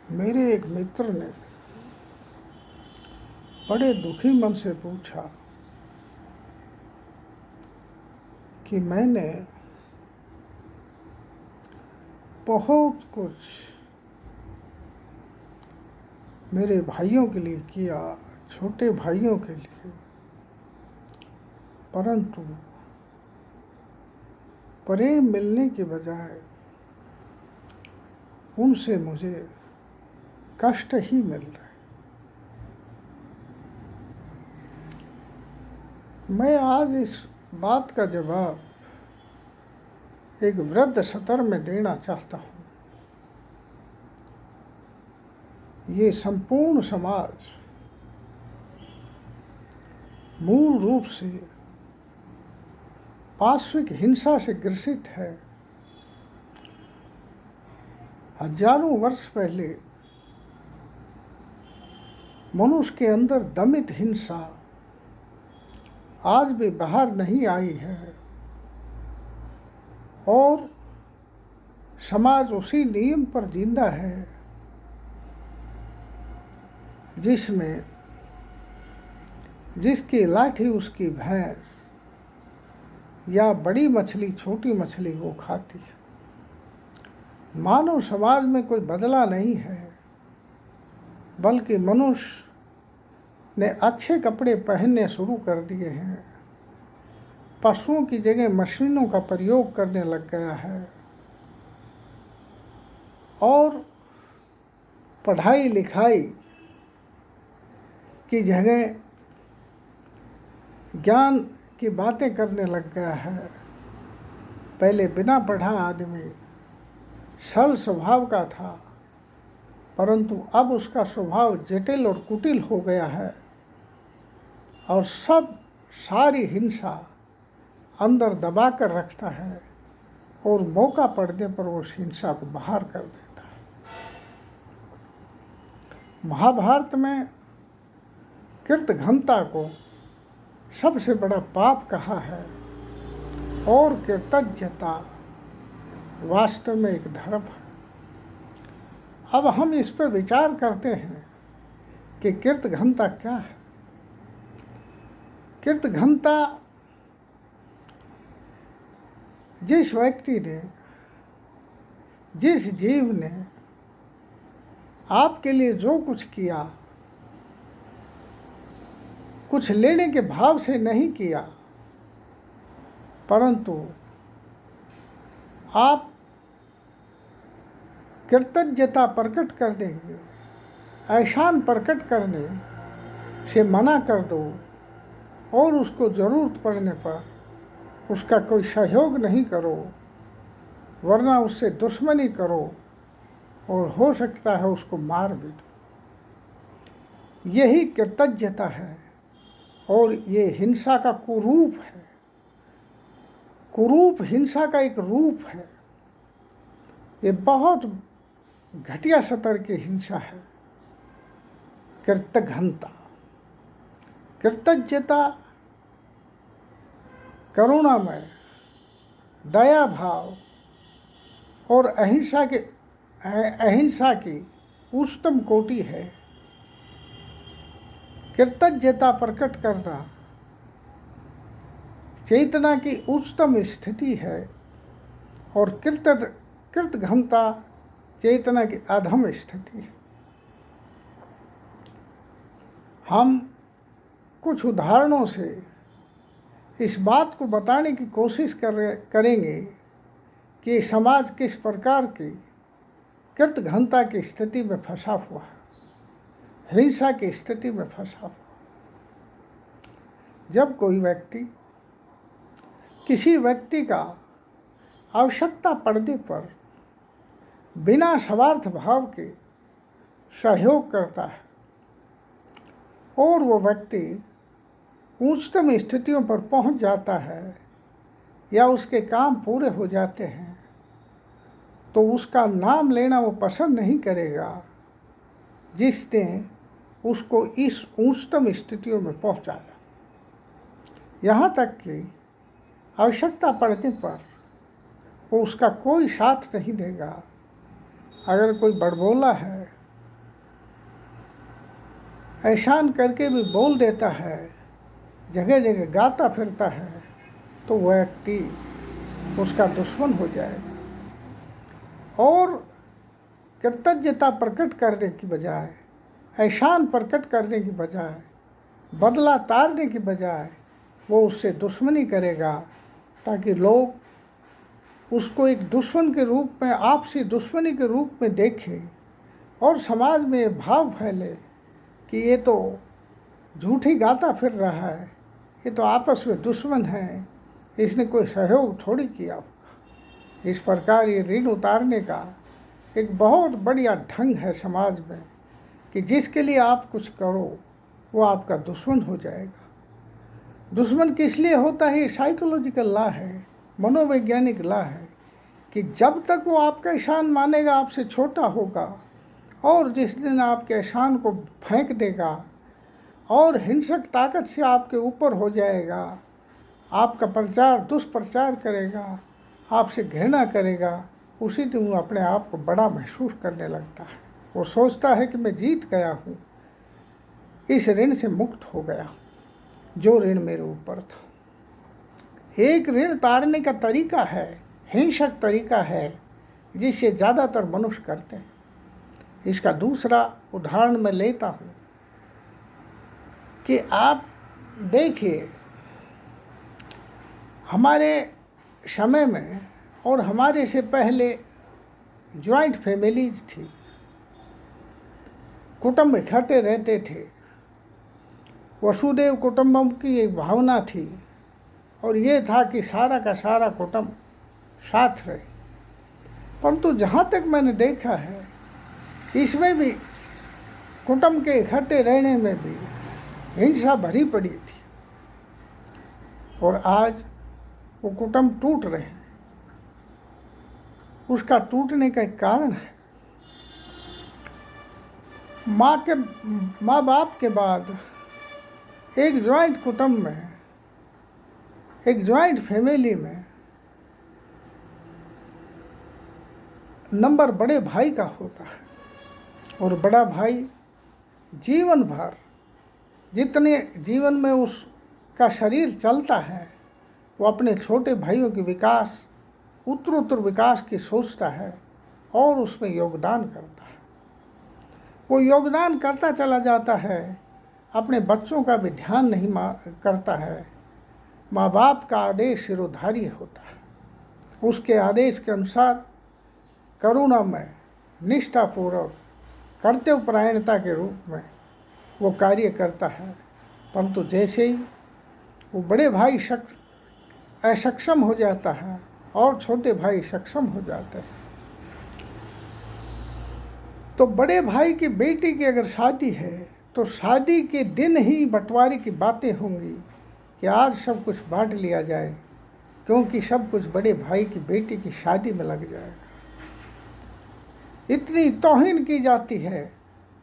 मेरे एक मित्र ने बड़े दुखी मन से पूछा कि मैंने बहुत कुछ मेरे भाइयों के लिए किया, छोटे भाइयों के लिए, परंतु प्रेम मिलने के बजाय उनसे मुझे कष्ट ही मिल रहा है। मैं आज इस बात का जवाब एक वृद्ध सत्र में देना चाहता हूँ। ये संपूर्ण समाज मूल रूप से पार्श्विक हिंसा से ग्रसित है। हजारों वर्ष पहले मनुष्य के अंदर दमित हिंसा आज भी बाहर नहीं आई है और समाज उसी नियम पर जिंदा है जिसमें जिसकी लाठी उसकी भैंस या बड़ी मछली छोटी मछली वो खाती है। मानव समाज में कोई बदला नहीं है, बल्कि मनुष्य ने अच्छे कपड़े पहनने शुरू कर दिए हैं, पशुओं की जगह मशीनों का प्रयोग करने लग गया है और पढ़ाई लिखाई की जगह ज्ञान की बातें करने लग गया है। पहले बिना पढ़ा आदमी सरल स्वभाव का था, परंतु अब उसका स्वभाव जटिल और कुटिल हो गया है और सारी हिंसा अंदर दबा कर रखता है और मौका पड़ने पर वो उस हिंसा को बाहर कर देता है। महाभारत में कृतघ्नता को सबसे बड़ा पाप कहा है और कृतज्ञता वास्तव में एक धर्म है। अब हम इस पर विचार करते हैं कि कृतघ्नता क्या है। कृतघ्नता जिस व्यक्ति ने, जिस जीव ने आपके लिए जो कुछ किया, कुछ लेने के भाव से नहीं किया, परंतु आप कृतज्ञता प्रकट करने, एहसान प्रकट करने से मना कर दो और उसको ज़रूरत पड़ने पर उसका कोई सहयोग नहीं करो, वरना उससे दुश्मनी करो और हो सकता है उसको मार भी दो, यही कृतज्ञता है। और ये हिंसा का कुरूप है, कुरूप हिंसा का एक रूप है। ये बहुत घटिया स्तर की हिंसा है। कृतघ्नता, कृतज्ञता करुणामय, दया भाव और अहिंसा की उच्चतम कोटि है। कृतज्ञता प्रकट करना चेतना की उच्चतम स्थिति है और कृतघ्नता चेतना की अधम स्थिति है। हम कुछ उदाहरणों से इस बात को बताने की कोशिश करेंगे कि समाज किस प्रकार की कृतघ्नता की स्थिति में फंसा हुआ है, हिंसा की स्थिति में फंसा हुआ। जब कोई व्यक्ति किसी व्यक्ति का आवश्यकता पड़ने पर बिना स्वार्थ भाव के सहयोग करता है और वो व्यक्ति उच्चतम स्थितियों पर पहुंच जाता है या उसके काम पूरे हो जाते हैं, तो उसका नाम लेना वो पसंद नहीं करेगा जिसने उसको इस उच्चतम स्थितियों में पहुंचाया। यहाँ तक कि आवश्यकता पड़ने पर वो उसका कोई साथ नहीं देगा। अगर कोई बड़बोला है एहसान करके भी बोल देता है, जगह जगह गाता फिरता है, तो वह व्यक्ति उसका दुश्मन हो जाएगा। और कृतज्ञता प्रकट करने की बजाय, एहसान प्रकट करने की बजाय, बदला तारने की बजाय वो उससे दुश्मनी करेगा, ताकि लोग उसको एक दुश्मन के रूप में, आपसी दुश्मनी के रूप में देखें और समाज में ये भाव फैले कि ये तो झूठी गाता फिर रहा है, ये तो आपस में दुश्मन है, इसने कोई सहयोग थोड़ी किया होगा। इस प्रकार ये ऋण उतारने का एक बहुत बढ़िया ढंग है समाज में कि जिसके लिए आप कुछ करो वो आपका दुश्मन हो जाएगा। दुश्मन किस लिए होता है? साइकोलॉजिकल लॉ है, मनोवैज्ञानिक लॉ है कि जब तक वो आपका एहसान मानेगा आपसे छोटा होगा, और जिस दिन आपके एहसान को फेंक देगा और हिंसक ताकत से आपके ऊपर हो जाएगा, आपका प्रचार दुष्प्रचार करेगा, आपसे घृणा करेगा, उसी दिन वो अपने आप को बड़ा महसूस करने लगता है। वो सोचता है कि मैं जीत गया हूँ, इस ऋण से मुक्त हो गया हूँ जो ऋण मेरे ऊपर था। एक ऋण तारने का तरीका है, हिंसक तरीका है, जिससे ज़्यादातर मनुष्य करते हैं। इसका दूसरा उदाहरण मैं लेता हूँ कि आप देखिए, हमारे समय में और हमारे से पहले जॉइंट फैमिलीज थी, कुटुंब इकट्ठे रहते थे, वसुदेव कुटुंबकम की एक भावना थी, और ये था कि सारा का सारा कुटुंब साथ रहे। परंतु जहाँ तक मैंने देखा है, इसमें भी कुटुंब के इकट्ठे रहने में भी हिंसा भरी पड़ी थी, और आज वो कुटुंब टूट रहे हैं। उसका टूटने का एक कारण है, माँ बाप के बाद एक जॉइंट कुटुंब में, एक जॉइंट फैमिली में नंबर बड़े भाई का होता है, और बड़ा भाई जीवन भर जितने जीवन में उसका शरीर चलता है, वो अपने छोटे भाइयों के विकास, उत्तरोत्तर विकास की सोचता है और उसमें योगदान करता है। वो योगदान करता चला जाता है, अपने बच्चों का भी ध्यान नहीं करता है। माँ बाप का आदेश सिरोधार्य होता है, उसके आदेश के अनुसार करुणामय, निष्ठापूर्वक, कर्तव्यपरायणता के रूप में वो कार्य करता है। परंतु जैसे ही वो बड़े भाई असक्षम हो जाता है और छोटे भाई सक्षम हो जाते हैं, तो बड़े भाई की बेटी की अगर शादी है तो शादी के दिन ही बंटवारे की बातें होंगी कि आज सब कुछ बांट लिया जाए, क्योंकि सब कुछ बड़े भाई की बेटी की शादी में लग जाएगा। इतनी तौहीन की जाती है,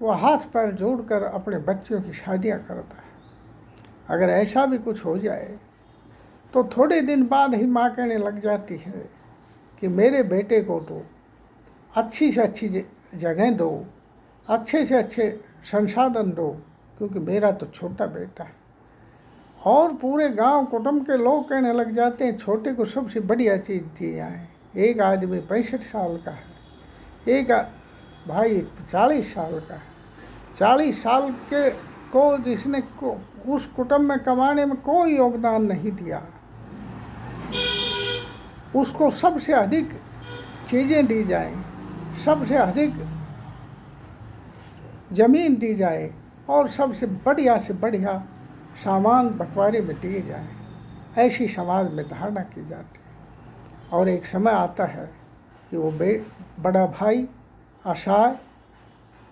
वह हाथ पैर जोड़कर अपने बच्चों की शादियां करता है। अगर ऐसा भी कुछ हो जाए तो थोड़े दिन बाद ही माँ कहने लग जाती है कि मेरे बेटे को तो अच्छी से अच्छी जगह दो, अच्छे से अच्छे संसाधन दो, क्योंकि मेरा तो छोटा बेटा है। और पूरे गांव कुटुंब के लोग कहने लग जाते हैं छोटे को सबसे बढ़िया चीज़ दी जाए। एक आदमी 65 साल का है, एक भाई 40 साल का है। 40 साल के को जिसने उस कुटुंब में कमाने में कोई योगदान नहीं दिया, उसको सबसे अधिक चीज़ें दी जाएं, सबसे अधिक ज़मीन दी जाए और सबसे बढ़िया से बढ़िया सामान बंटवारे में दिए जाए। ऐसी समाज में धारणा की जाती है। और एक समय आता है कि वो बड़ा भाई असहाय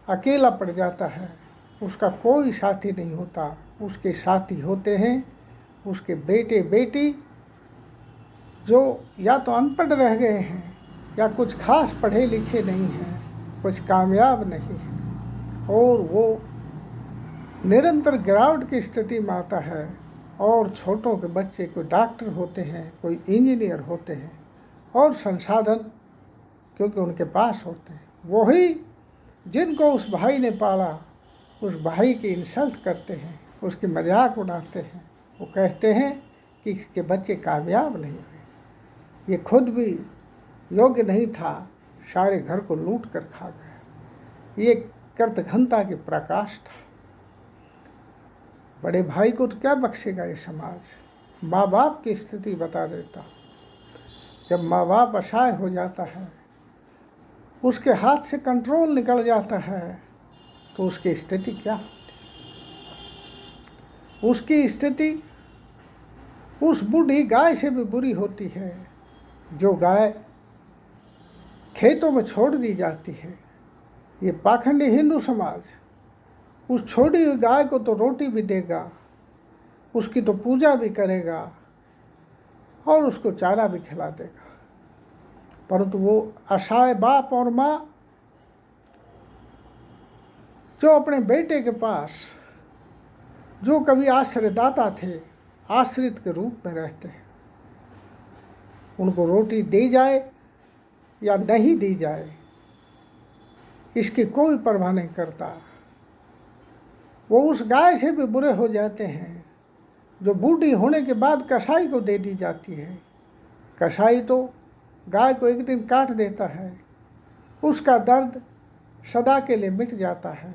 अकेला पड़ जाता है, उसका कोई साथी नहीं होता। उसके साथी होते हैं उसके बेटे बेटी, जो या तो अनपढ़ रह गए हैं या कुछ खास पढ़े लिखे नहीं हैं, कुछ कामयाब नहीं हैं, और वो निरंतर गिरावट की स्थिति में आता है। और छोटों के बच्चे कोई डॉक्टर होते हैं, कोई इंजीनियर होते हैं, और संसाधन क्योंकि उनके पास होते हैं, वही जिनको उस भाई ने पाला उस भाई की इंसल्ट करते हैं, उसकी मजाक उड़ाते हैं। वो कहते हैं कि इसके बच्चे कामयाब नहीं हुए, ये खुद भी योग्य नहीं था, सारे घर को लूट कर खा गया। ये कृतघ्नता की प्रकाश था। बड़े भाई को तो क्या बख्शेगा ये समाज। माँ बाप की स्थिति बता देता। जब माँ बाप असहाय हो जाता है, उसके हाथ से कंट्रोल निकल जाता है, तो उसकी स्थिति क्या होती है? उसकी स्थिति उस बूढ़ी गाय से भी बुरी होती है, जो गाय खेतों में छोड़ दी जाती है। ये पाखंडी हिंदू समाज उस छोड़ी हुई गाय को तो रोटी भी देगा, उसकी तो पूजा भी करेगा और उसको चारा भी खिला देगा, परंतु वो असहाय बाप और माँ जो अपने बेटे के पास, जो कभी आश्रयदाता थे, आश्रित के रूप में रहते हैं, उनको रोटी दी जाए या नहीं दी जाए, इसकी कोई परवाह नहीं करता। वो उस गाय से भी बुरे हो जाते हैं जो बूढ़ी होने के बाद कसाई को दे दी जाती है। कसाई तो गाय को एक दिन काट देता है, उसका दर्द सदा के लिए मिट जाता है,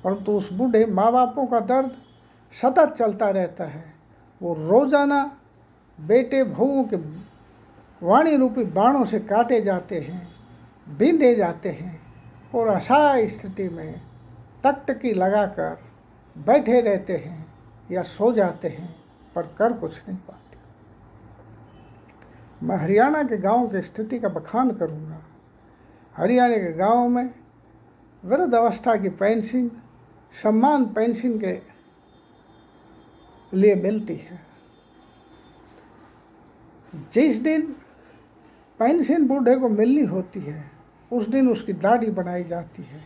परंतु उस बूढ़े माँ बापों का दर्द सतत चलता रहता है। वो रोज़ाना बेटे बहुओं के वाणी रूपी बाणों से काटे जाते हैं, बींधे जाते हैं और असहाय स्थिति में टकटकी लगाकर बैठे रहते हैं या सो जाते हैं, पर कर कुछ नहीं पाते। मैं हरियाणा के गांव की स्थिति का बखान करूंगा। हरियाणा के गांव में वृद्ध अवस्था की पेंशन सम्मान पेंशन के लिए मिलती है। जिस दिन पेंशन बूढ़े को मिलनी होती है, उस दिन उसकी दाढ़ी बनाई जाती है,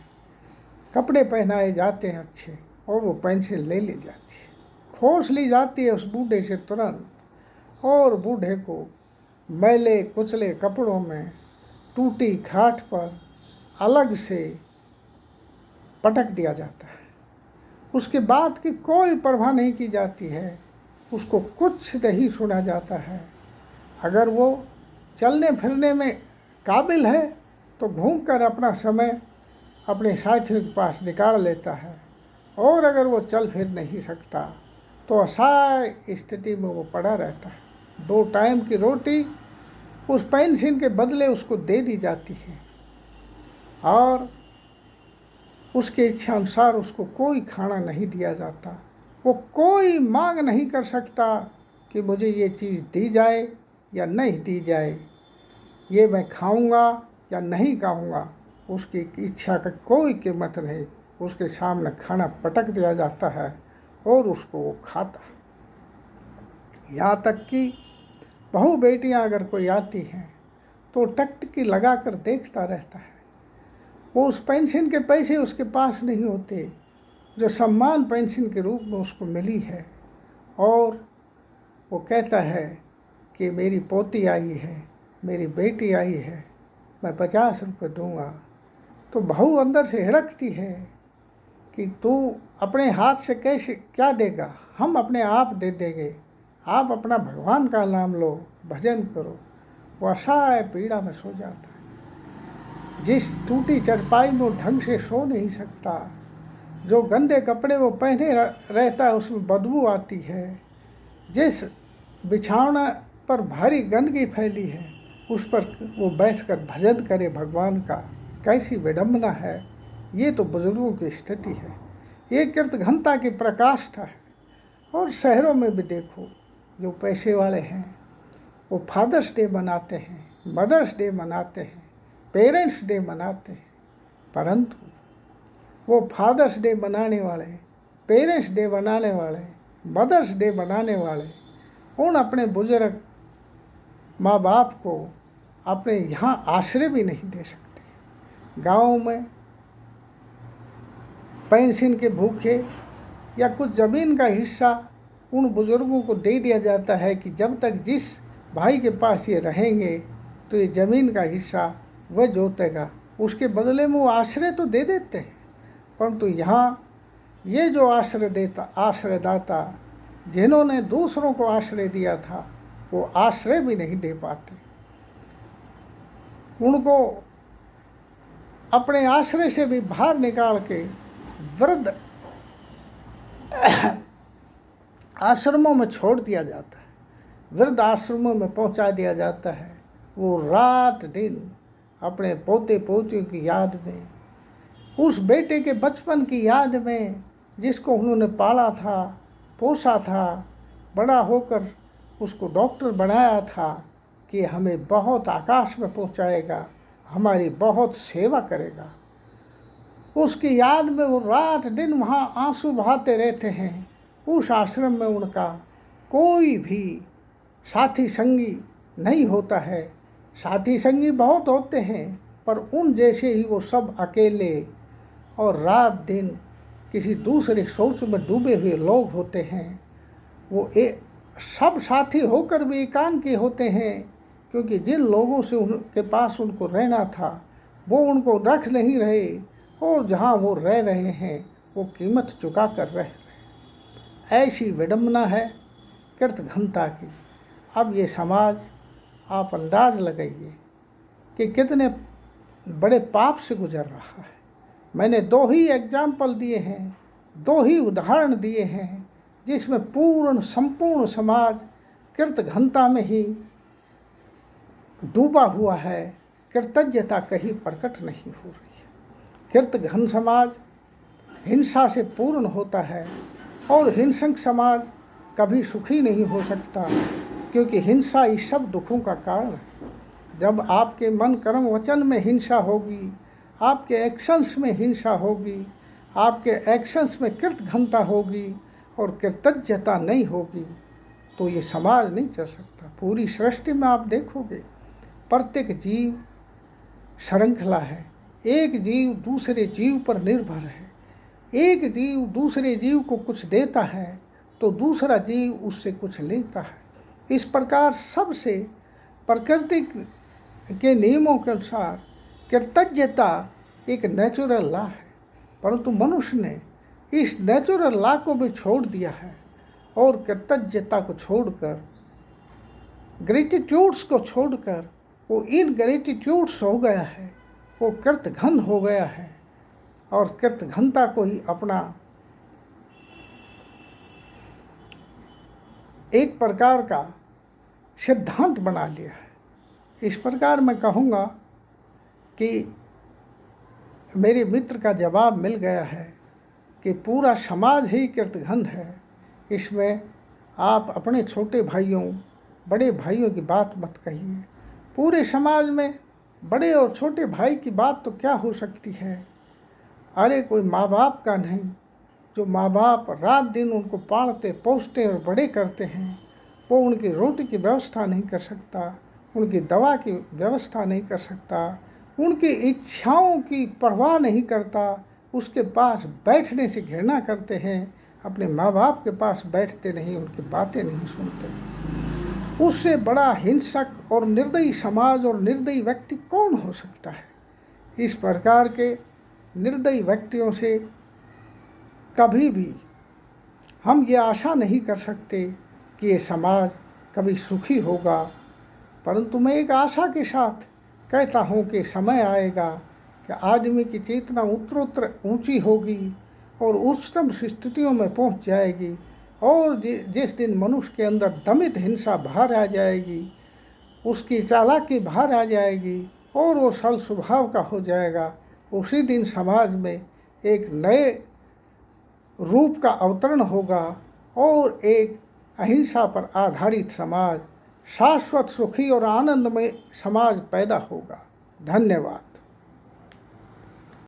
कपड़े पहनाए जाते हैं अच्छे, और वो पेंशन ले ली जाती है, खोस ली जाती है उस बूढ़े से तुरंत, और बूढ़े को मैले कुचले कपड़ों में टूटी खाट पर अलग से पटक दिया जाता है। उसके बाद की कोई परवाह नहीं की जाती है, उसको कुछ नहीं सुना जाता है। अगर वो चलने फिरने में काबिल है तो घूमकर अपना समय अपने साथियों के पास निकाल लेता है, और अगर वो चल फिर नहीं सकता तो असहाय स्थिति में वो पड़ा रहता है। 2 टाइम की रोटी उस पेंशन के बदले उसको दे दी जाती है, और उसके इच्छा अनुसार उसको कोई खाना नहीं दिया जाता। वो कोई मांग नहीं कर सकता कि मुझे ये चीज़ दी जाए या नहीं दी जाए, ये मैं खाऊंगा या नहीं खाऊंगा, उसकी इच्छा का कोई कीमत नहीं। उसके सामने खाना पटक दिया जाता है और उसको वो खाता है। यहाँ तक कि बहू बेटियाँ अगर कोई आती हैं तो टकटकी लगा कर देखता रहता है। वो उस पेंशन के पैसे उसके पास नहीं होते जो सम्मान पेंशन के रूप में उसको मिली है, और वो कहता है कि मेरी पोती आई है, मेरी बेटी आई है, मैं 50 रुपये दूँगा। तो बहू अंदर से हिड़कती है कि तू अपने हाथ से कैसे क्या देगा, हम अपने आप दे देंगे, आप अपना भगवान का नाम लो, भजन करो। वो असहाय पीड़ा में सो जाता है। जिस टूटी चरपाई में वो ढंग से सो नहीं सकता, जो गंदे कपड़े वो पहने रहता है उसमें बदबू आती है, जिस बिछावना पर भारी गंदगी फैली है उस पर वो बैठकर भजन करे भगवान का, कैसी विडंबना है। ये तो बुजुर्गों की स्थिति है। ये कृतघ्नता की प्रकाष्ठा है। और शहरों में भी देखो, जो पैसे वाले हैं वो फादर्स डे मनाते हैं, मदर्स डे मनाते हैं, पेरेंट्स डे मनाते हैं, परंतु वो फादर्स डे मनाने वाले, पेरेंट्स डे मनाने वाले, मदर्स डे मनाने वाले उन अपने बुजुर्ग माँ बाप को अपने यहाँ आश्रय भी नहीं दे सकते। गाँव में पेंशन के भूखे या कुछ ज़मीन का हिस्सा उन बुज़ुर्गों को दे दिया जाता है कि जब तक जिस भाई के पास ये रहेंगे तो ये ज़मीन का हिस्सा वह जोतेगा। उसके बदले में वो आश्रय तो दे देते हैं, परंतु यहाँ ये जो आश्रयदाता जिन्होंने दूसरों को आश्रय दिया था, वो आश्रय भी नहीं दे पाते। उनको अपने आश्रय से भी बाहर निकाल के वृद्ध आश्रमों में छोड़ दिया जाता है, वृद्ध आश्रमों में पहुंचा दिया जाता है। वो रात दिन अपने पोते पोतियों की याद में, उस बेटे के बचपन की याद में जिसको उन्होंने पाला था, पोसा था, बड़ा होकर उसको डॉक्टर बनाया था कि हमें बहुत आकाश में पहुंचाएगा, हमारी बहुत सेवा करेगा। उसकी याद में वो रात दिन वहाँ आंसू बहाते रहते हैं। उस आश्रम में उनका कोई भी साथी संगी नहीं होता है। साथी संगी बहुत होते हैं, पर उन जैसे ही वो सब अकेले और रात दिन किसी दूसरे सोच में डूबे हुए लोग होते हैं। वो सब साथी होकर भी एकांकी होते हैं, क्योंकि जिन लोगों से उनके पास उनको रहना था वो उनको रख नहीं रहे, और जहाँ वो रह रहे हैं वो कीमत चुका कर रहे हैं। ऐसी विडंबना है कृतघ्नता की। अब ये समाज, आप अंदाज लगाइए कि कितने बड़े पाप से गुजर रहा है। मैंने 2 ही एग्जाम्पल दिए हैं, 2 ही उदाहरण दिए हैं, जिसमें संपूर्ण समाज कृतघ्नता में ही डूबा हुआ है। कृतज्ञता कहीं प्रकट नहीं हो रही है। कृतघ्न समाज हिंसा से पूर्ण होता है, और हिंसक समाज कभी सुखी नहीं हो सकता, क्योंकि हिंसा ही सब दुखों का कारण है। जब आपके मन कर्म वचन में हिंसा होगी, आपके एक्शंस में हिंसा होगी, आपके एक्शंस में कृतघ्नता होगी और कृतज्ञता नहीं होगी, तो ये समाज नहीं चल सकता। पूरी सृष्टि में आप देखोगे प्रत्येक जीव श्रृंखला है। एक जीव दूसरे जीव पर निर्भर है। एक जीव दूसरे जीव को कुछ देता है तो दूसरा जीव उससे कुछ लेता है। इस प्रकार सबसे प्रकृति के नियमों के अनुसार कृतज्ञता एक नेचुरल लॉ है, परंतु मनुष्य ने इस नेचुरल लॉ को भी छोड़ दिया है और कृतज्ञता को छोड़कर, ग्रेटिट्यूड्स को छोड़कर वो इनग्रेटिट्यूड्स हो गया है, वो कृतघ्न हो गया है और कृतघ्नता को ही अपना एक प्रकार का सिद्धांत बना लिया है। इस प्रकार मैं कहूँगा कि मेरे मित्र का जवाब मिल गया है कि पूरा समाज ही कृतघ्न है। इसमें आप अपने छोटे भाइयों, बड़े भाइयों की बात मत कहिए। पूरे समाज में बड़े और छोटे भाई की बात तो क्या हो सकती है। अरे कोई माँ बाप का नहीं, जो माँ बाप रात दिन उनको पालते पोसते और बड़े करते हैं, वो उनकी रोटी की व्यवस्था नहीं कर सकता, उनकी दवा की व्यवस्था नहीं कर सकता, उनकी इच्छाओं की परवाह नहीं करता, उसके पास बैठने से घृणा करते हैं, अपने माँ बाप के पास बैठते नहीं, उनकी बातें नहीं सुनते। उससे बड़ा हिंसक और निर्दयी समाज और निर्दयी व्यक्ति कौन हो सकता है। इस प्रकार के निर्दयी व्यक्तियों से कभी भी हम ये आशा नहीं कर सकते कि ये समाज कभी सुखी होगा। परंतु मैं एक आशा के साथ कहता हूँ कि समय आएगा कि आदमी की चेतना उत्तरोत्तर ऊंची होगी और उच्चतम स्थितियों में पहुँच जाएगी, और जिस दिन मनुष्य के अंदर दमित हिंसा बाहर आ जाएगी, उसकी चालाकी बाहर आ जाएगी और वो सरल स्वभाव का हो जाएगा, उसी दिन समाज में एक नए रूप का अवतरण होगा और एक अहिंसा पर आधारित समाज, शाश्वत सुखी और आनंदमय समाज पैदा होगा। धन्यवाद।